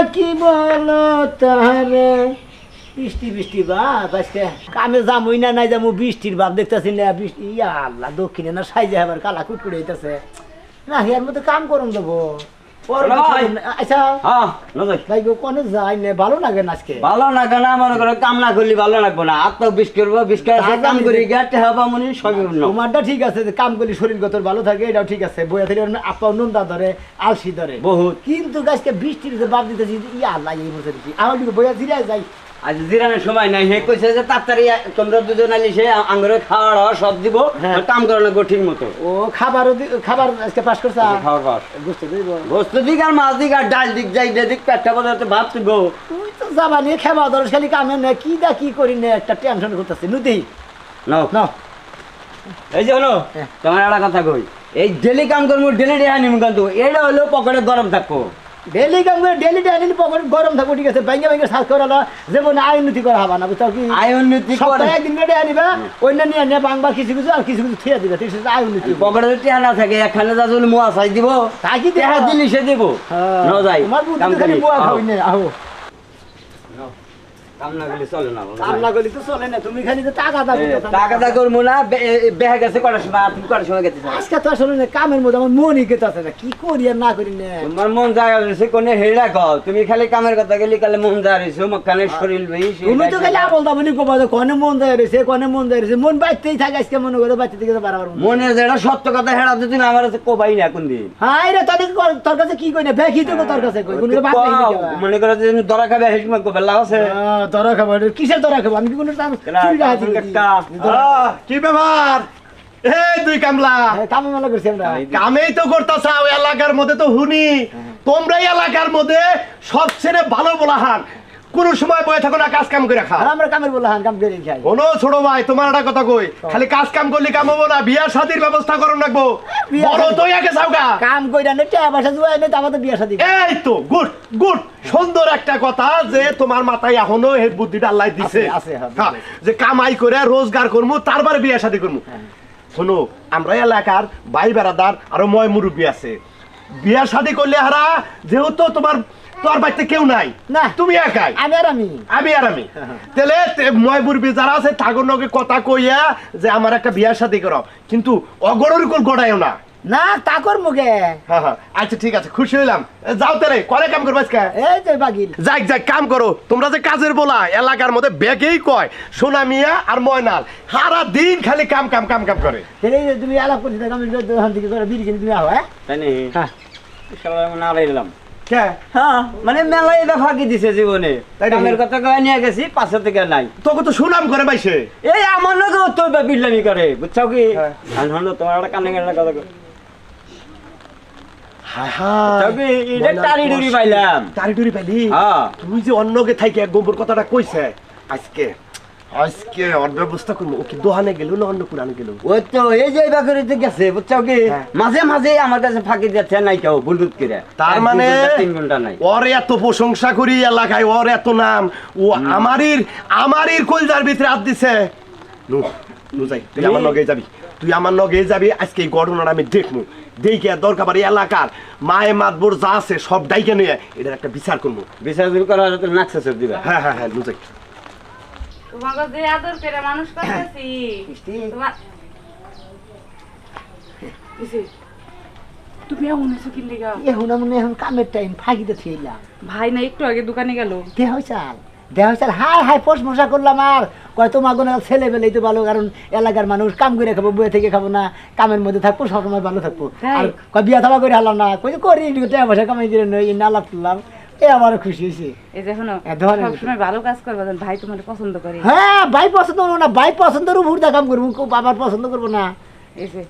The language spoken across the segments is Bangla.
কি বলো তাহারে বৃষ্টি বৃষ্টি বাপ আজকে কামে যামই না নাই যাবো বৃষ্টির বাপ দেখতেছি না বৃষ্টি ইয়া আল্লাহ দক্ষিণে না সাইজে আবার কালা কুটকুড়ে হইতেছে না এর মধ্যে কাম করুন দেবো আচ্ছা ভাই কোনে যাই না ভালো লাগে না আজকে ভালো লাগে না মনে করো কাম না করলে ভালো লাগবে না আর তো বিশ করবো বিশ করে কাম করি গেটে হবা মনে সবই তোমারটা ঠিক আছে যে কাম করলে শরীর গত ভালো থাকে এটাও ঠিক আছে বইয়া থেকে আপা নন্দা ধরে আলসি ধরে বহুত কিন্তু আজকে বৃষ্টির যে বাপ দিতেছি ইয়া আল্লাহ এই বছর আমার কিন্তু বইয়া ধীরে যাই আজ জিরানোর সময় নাই হে কইছে যে তাড়াতাড়ি তোমরা দুজন আইলে সে আঙ্গুরে খাওয়া দাওয়া সব দিব কাম করে না ঠিক মতো ও খাবার আজকে পাস করছা খাবার পাস গোস্ত দিক আর মাছ দিক আর ডাল দিক যাই দিক পেটটা বলতে ভাব তুই তুই তো যাবা নিয়ে খাবা ধর খালি কামে না কি দা কি করি না একটা টেনশন করতেছে নুদি নাও নাও এই যে হলো তোমার একটা কথা কই এই ডেলি কাম করবো ডেলি ডে আনিম কিন্তু এটা হলো পকেটে গরম থাকবো ডেলি কাম করে ডেলি ডেলি পকেট গরম থাকবো ঠিক আছে ব্যাঙ্গে ব্যাঙ্গে সাজ করালো যেমন আয় উন্নতি করা হবা না বুঝছো কি আয় উন্নতি সপ্তাহে একদিন রেডে আনিবা অন্য নিয়ে নিয়ে বাংবা কিছু কিছু আর কিছু কিছু থিয়ে দিবে ঠিক আছে আয় উন্নতি পকেটে যদি টেহা না থাকে একখানে যা যদি মোয়া চাই দিব তাকি টেহা দিলি সে দিব ন যাই তোমার বুদ্ধি খালি বুয়া খাওই না আহো কাম না গেলে চলে না কাম না গলি তো চলে না তুমি খালি তো টাকা করবো না বেহে গেছে কটার সময় তুমি কটার সময় গেছে আজকে তো আসলে না কামের মধ্যে আমার মনই কেতে আছে না কি করি আর না করি না তোমার মন যায় রয়েছে কোনে হেড়া কও তুমি খালি কামের কথা গেলি কালে মন যায় রয়েছে মক্কানের শরীর বেশি তুমি তো খালি আপল দামনি কোবা কোনে মন যায় রয়েছে কোনে মন যায় রয়েছে মন বাইতেই থাকে আজকে মনে করে বাইতে থেকে বারবার মনে যেটা সত্য কথা হেড়া যদি না আমার কোবাই না কোন দিন হাই রে তোর কাছে কি কই না বেখি তো তোর কাছে কই কোন বাপ নাই মনে করে যে ধরা খাবে হেসমা কোবে লাভ আছে ধরা খাবো কিসের ধরা খাবো আমি কি কোনো কি ব্যাপার এই দুই কামলা কামে মেলা করছি আমরা কামেই তো করতেছাও এলাকার মধ্যে তো হুনি তোমরাই এলাকার মধ্যে সবচেয়ে ভালো বলাহান কোন সময় বয়ে থাকো না কাজ কাম করে খাও আমরা কামের বলাহান কাম করে খাই কোনো ছোট ভাই তোমার একটা কথা কই খালি কাজ কাম করলে কাম হবো না বিয়া শাদীর ব্যবস্থা করো রাখবো বড় তো আগে যাওগা কাম কইরা নে টাকা পয়সা জুয়াই নে তারপর তো বিয়া শাদী এই তো গুড গুড সুন্দর একটা কথা যে তোমার মাথায় এখনো এই বুদ্ধিটা আল্লাহ দিছে হ্যাঁ যে কামাই করে রোজগার করমু তারপরে বিয়া শাদী করমু শোনো আমরা এলাকার ভাই বেড়াদার আরো ময় মুরব্বী আছে বিয়া শাদী করলে হারা যেহেতু তোমার তোর বাড়িতে কেউ নাই না তুমি একাই আমি তাহলে ময় মুরব্বী যারা আছে ঠাকুর নগে কথা কইয়া যে আমার একটা বিয়া শাদী করো কিন্তু অগড়ের কোন গড়াইও না না তাকর মুখে হ্যাঁ আচ্ছা ঠিক আছে খুশি হইলাম যাও তাহলে করে কাম করবা আজকে এই যে বাগিল যাই কাম করো তোমরা যে কাজের বলা এলাকার মধ্যে বেগেই কয় সোনা মিয়া আর ময়নাল সারা দিন খালি কাম কাম কাম কাম করে এই যে তুমি আলাপ করছিস আমি দোকান থেকে করে বিড়ি কিনে তুমি আও তাই নি হ্যাঁ সবাই মনে আড়াইলাম কে হ্যাঁ মানে মেলাই এটা ফাঁকি দিছে জীবনে কামের কথা কয়ে নিয়ে গেছি পাশে থেকে নাই তোকে তো সুনাম করে পাইছে এই আমার লোক তো বিল্লামি করে বুঝছো কি তোমার একটা কানে কানে কথা তুই যে অন্যকে থাকি এক গোবর কথাটা কইছে আজকে আজকে অন্য ব্যবস্থা করবো ও কি দোহানে গেল না অন্য কোরআনে গেল ওই তো এই যে বাকরিতে গেছে বুঝছো কি মাঝে মাঝে আমার কাছে ফাঁকি যাচ্ছে নাই কেউ বুলদুত করে তার মানে 3 ঘন্টা নাই ওর এত প্রশংসা করি এলাকায় ওর এত নাম ও আমারই কলজার ভিতরে হাত দিছে নু যাই তুই আমার লগে যাবি আজকে এই ঘটনাটা আমি দেখবো দেখে দরকার পারি এলাকার মায়ে মাতবর যা আছে সব ডাইকে নিয়ে এটার একটা বিচার করবো বিচার করা হলে নাকশা সব দিবা হ্যাঁ নু যাই তোমাকে যে আদর করে মানুষ করতেছি তোমার তুমি এমন হয়েছো কি লিগা এখন কামের টাইম ফাঁকিতে থইলাম ভাই না একটু আগে দোকানে গেল দেহ চাল হাই প্রশংসা করলাম আর কয় তোমার কোনো ছেলে বেলেই তো ভালো কারণ এলাকার মানুষ কাম করে খাবো বয়ে থেকে খাবো না কামের মধ্যে থাকবো সবসময় ভালো থাকবো আর কয় বিয়া থাবা করে হালাম না কই করি টাকা পয়সা কামাই দিলে নই না লাভ তুললাম আমারও খুশি হয়েছে এই যে শোনো সবসময় ভালো কাজ করবা ভাই তোমার পছন্দ করে হ্যাঁ ভাই পছন্দ করবো না ভাই পছন্দের উপর কাম করবো বাবার পছন্দ করবো না এই যে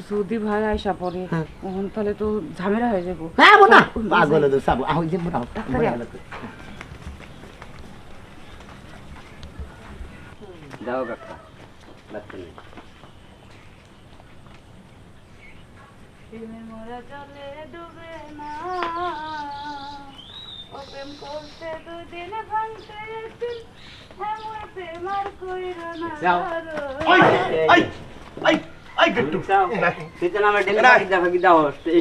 যদি ভাই আইসা পড়ে তখন তাহলে তো ঝামেলা হয়ে যাবো হ্যাঁ না পাগল তো সাবু আহ যে মোটা যাও কাকা লাগতে নেই মোরা জলে ডুবে না প্রেম করতে দুদিন ভাঙতে একদিন এমন প্রেম আর কইরো না গিট্টু তুই তো আমার ডেলি ফাঁকি দাও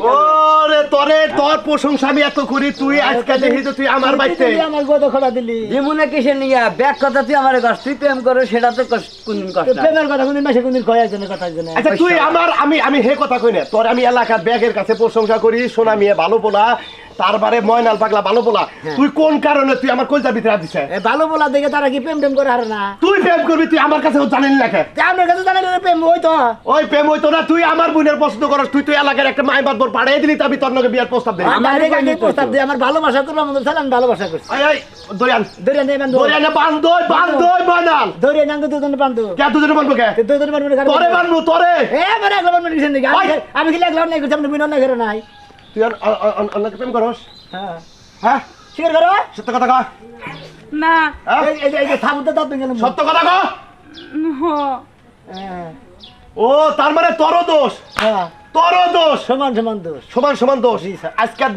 ওরে তোরে তোর প্রশংসা আমি এত করি তুই আজকে দেখি তো তুই আমার বাড়িতে তুই আমার গদ খোলা দিলি যেমন কিসের নিয়ে ব্যাগ কথা তুই আমার কষ্ট তুই প্রেম করো সেটা তো কোনদিন কষ্ট না। প্রেমের কথা কোনদিন মাসে কোনদিন কয় একজনের কথা একজনে আচ্ছা তুই আমার আমি হে কথা কই না তোর আমি এলাকার ব্যাগের কাছে প্রশংসা করি সোনা মেয়ে ভালো পোলা তারবারে ময়নাল পাগলা ভালো পোলা তুই কোন কারণে তুই আমার কলজা ভিতরে দিছে ভালো বলা দেখে তারা কি প্রেম টেম করে হারে না তুই প্রেম করবি তুই আমার কাছে জানেন না কে আপনার কাছে জানেন প্রেম ওই তো ওই প্রেম হইতো না তুই আমার বোনের পছন্দ করস তুই এলাকার একটা মাই বাদবর পাঠিয়ে দিলি তবে তোর নাকি বিয়ার প্রস্তাব দিলি আমার আগে প্রস্তাব দিয়ে আমার ভালোবাসা করবো আমাদের সালাম ভালোবাসা করছি আই আই দরিয়ান দরিয়া নেই বান্ধব দরিয়ানে বান্ধই ময়নাল দরিয়া নাঙ্গ দুজনে বান্ধব কে দুজনে বান্ধব কে দুজনে বান্ধব তোরে বান্ধব তোরে মানে একলা বান্ধব নিছেন নাকি আমি কি একলা নাই করছি আপনি বিনন না ঘরে নাই তুই অন্যকে প্রেম করস হ্যাঁ হ্যাঁ স্বীকার করো সত্য কথা কহ না হ্যাঁ? এই যে থামতে দাঁত গেলাম সত্য কথা কহ হ্যাঁ ও তার মানে তোরও দোষ হ্যাঁ তোরও দোষ সমান সমান দোষ সমান সমান দোষ জি, স্যার। আজকের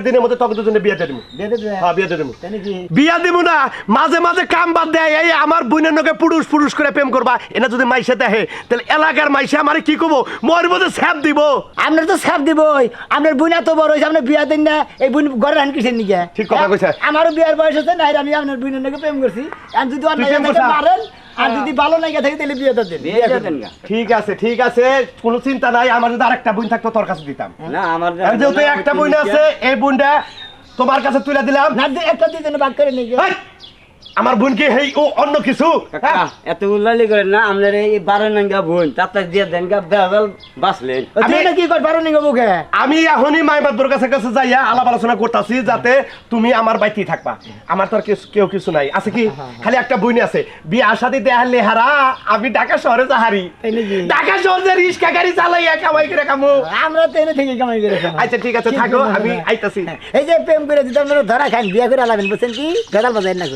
দিনের মধ্যে তোকে দুজনে বিয়ে দিয়ে দিবো দিয়ে দেবে হ্যাঁ বিয়ে দিয়ে দিবো তাই নাকি বিয়া দিব না মাঝে মাঝে কাম বাদ দেয় এই আমার বোনের নকে পুরুষ করে প্রেম করবা এনা যদি মাইসে দেখে তাহলে এলাকার মাইসে আমারে কি করবো মোর মধ্যে স্যাপ দিব আপনার তো সাপ দিবই আপনার বোন এত বড় হয়েছে আপনার বিয়া দিন না এই বোন ঘরে রান কিসের নিকে ঠিক কথা কইছে। আমারও বিয়ার বয়স হচ্ছে না আমি আপনার বোনের নাকি প্রেম করছি আমি যদি তুই প্রেম করছা? মারেন আর যদি ভালো লাগে থাকে তাহলে বিয়ে তো দিন বিয়ে দিয়ে দেন গা। ঠিক আছে কোনো চিন্তা নাই আমার যদি আরেকটা বোন থাকতো তোর কাছে দিতাম না আমার আর যেহেতু একটা বোন আছে এই বোনটা তোমার কাছে তুলে দিলাম না একটা দুজনে ভাগ করে নিয়ে হেই, আমার বোন কি হেই ও অন্য কিছু কাকা, এত উল্লালি করেন না আপনার এই 12 নাঙ্গা বোন তাতে দিয়ে দেন গা বেজাল বাঁচলেন আমি- কি কর পারো নিগো বুকে আমি এখনই মাইবাদর কাছে যাইয়া আলাপ আলোচনা করতেছি যাতে তুমি আমার বাড়িতেই থাকবা আমার তো আর কেউ কিছু নাই আছে কি খালি একটা বইনি আছে বিয়ে আশাদি দেহালে হারা আমি ঢাকা শহরে যাহারি তাই নাকি? ঢাকা শহরে রিক্সা গাড়ি চালাইয়া কামাই করে কামু আমরা তো এনে থেকে কামাই করে খাই। আচ্ছা ঠিক আছে থাকো আমি আইতাছি এই যে প্রেম করে দিতাম ধরা খান বিয়া করে আলাবেন বুঝছেন কি গেদাল বাজাই না